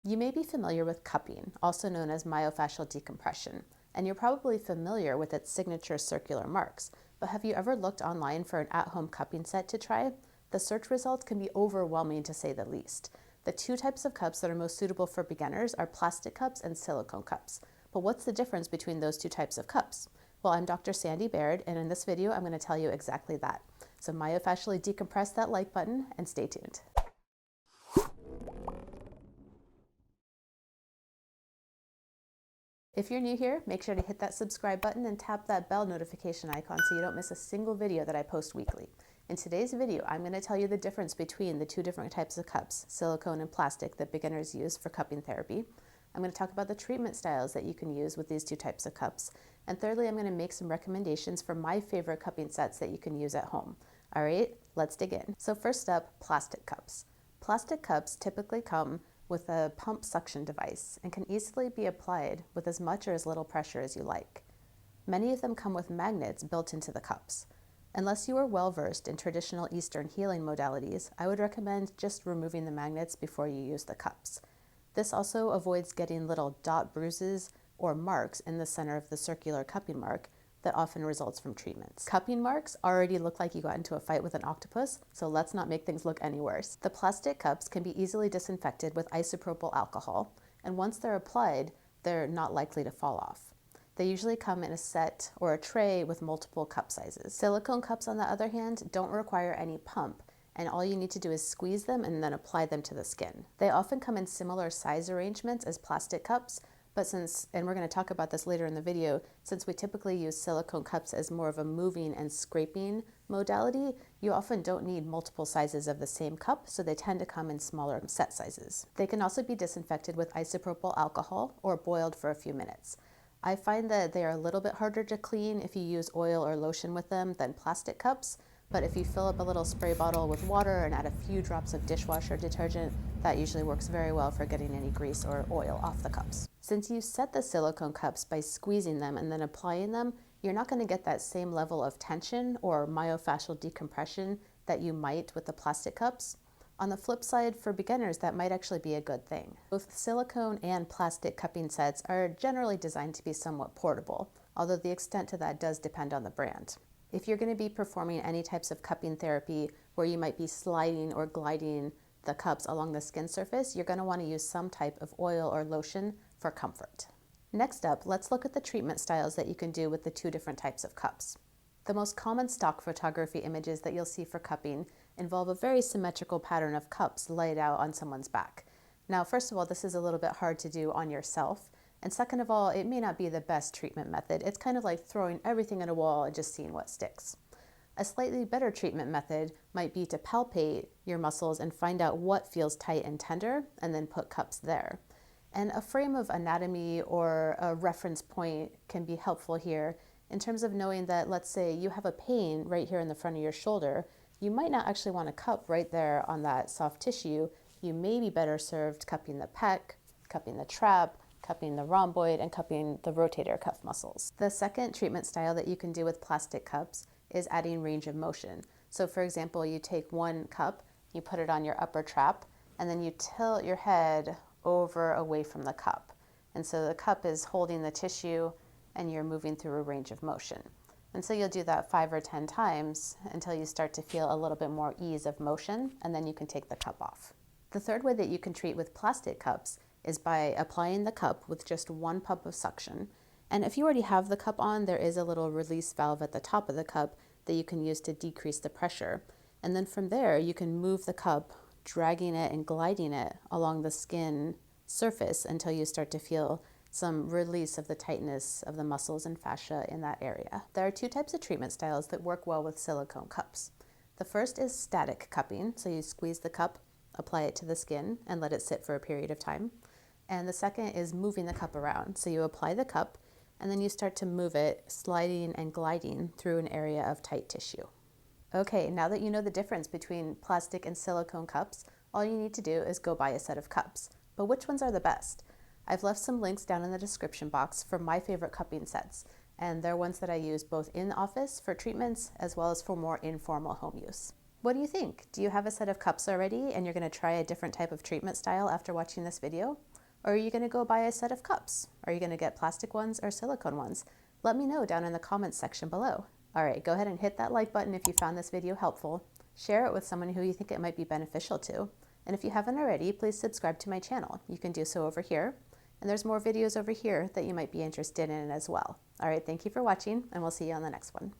You may be familiar with cupping, also known as myofascial decompression, and you're probably familiar with its signature circular marks. But have you ever looked online for an at-home cupping set to try? The search results can be overwhelming to say the least. The two types of cups that are most suitable for beginners are plastic cups and silicone cups. But what's the difference between those two types of cups? Well, I'm Dr. Sandy Baird, and in this video, I'm going to tell you exactly that. So myofascially decompress that like button and stay tuned. If you're new here, make sure to hit that subscribe button and tap that bell notification icon so you don't miss a single video that I post weekly. In today's video, I'm going to tell you the difference between the two different types of cups, silicone and plastic, that beginners use for cupping therapy. I'm going to talk about the treatment styles that you can use with these two types of cups. And thirdly, I'm going to make some recommendations for my favorite cupping sets that you can use at home. All right, let's dig in. So first up, plastic cups. Plastic cups typically come with a pump suction device and can easily be applied with as much or as little pressure as you like. Many of them come with magnets built into the cups. Unless you are well versed in traditional Eastern healing modalities, I would recommend just removing the magnets before you use the cups. This also avoids getting little dot bruises or marks in the center of the circular cupping mark that often results from treatments. Cupping marks already look like you got into a fight with an octopus, so let's not make things look any worse. The plastic cups can be easily disinfected with isopropyl alcohol, and once they're applied, they're not likely to fall off. They usually come in a set or a tray with multiple cup sizes. Silicone cups, on the other hand, don't require any pump, and all you need to do is squeeze them and then apply them to the skin. They often come in similar size arrangements as plastic cups, but since, and we're going to talk about this later in the video, since we typically use silicone cups as more of a moving and scraping modality, you often don't need multiple sizes of the same cup, so they tend to come in smaller set sizes. They can also be disinfected with isopropyl alcohol or boiled for a few minutes. I find that they are a little bit harder to clean if you use oil or lotion with them than plastic cups, but if you fill up a little spray bottle with water and add a few drops of dishwasher detergent, that usually works very well for getting any grease or oil off the cups. Since you set the silicone cups by squeezing them and then applying them, you're not going to get that same level of tension or myofascial decompression that you might with the plastic cups. On the flip side, for beginners, that might actually be a good thing. Both silicone and plastic cupping sets are generally designed to be somewhat portable, although the extent to that does depend on the brand. If you're going to be performing any types of cupping therapy where you might be sliding or gliding the cups along the skin surface, you're going to want to use some type of oil or lotion for comfort. Next up, let's look at the treatment styles that you can do with the two different types of cups. The most common stock photography images that you'll see for cupping involve a very symmetrical pattern of cups laid out on someone's back. Now, first of all, this is a little bit hard to do on yourself. And second of all, it may not be the best treatment method. It's kind of like throwing everything at a wall and just seeing what sticks. A slightly better treatment method might be to palpate your muscles and find out what feels tight and tender, and then put cups there. And a frame of anatomy or a reference point can be helpful here in terms of knowing that, let's say you have a pain right here in the front of your shoulder, you might not actually want to cup right there on that soft tissue. You may be better served cupping the pec, cupping the trap, cupping the rhomboid, and cupping the rotator cuff muscles. The second treatment style that you can do with plastic cups is adding range of motion. So for example, you take one cup, you put it on your upper trap, and then you tilt your head over away from the cup. And so the cup is holding the tissue and you're moving through a range of motion. And so you'll do that 5 or 10 times until you start to feel a little bit more ease of motion, and then you can take the cup off. The third way that you can treat with plastic cups is by applying the cup with just one pump of suction. And if you already have the cup on, there is a little release valve at the top of the cup that you can use to decrease the pressure. And then from there, you can move the cup, dragging it and gliding it along the skin surface until you start to feel some release of the tightness of the muscles and fascia in that area. There are two types of treatment styles that work well with silicone cups. The first is static cupping, so you squeeze the cup, apply it to the skin, and let it sit for a period of time. And the second is moving the cup around. So you apply the cup, and then you start to move it, sliding and gliding through an area of tight tissue. Okay, now that you know the difference between plastic and silicone cups, all you need to do is go buy a set of cups. But which ones are the best? I've left some links down in the description box for my favorite cupping sets, and they're ones that I use both in the office for treatments as well as for more informal home use. What do you think? Do you have a set of cups already and you're going to try a different type of treatment style after watching this video? Or are you going to go buy a set of cups? Are you going to get plastic ones or silicone ones? Let me know down in the comments section below. All right, go ahead and hit that like button if you found this video helpful. Share it with someone who you think it might be beneficial to. And if you haven't already, please subscribe to my channel. You can do so over here. And there's more videos over here that you might be interested in as well. All right, thank you for watching, and we'll see you on the next one.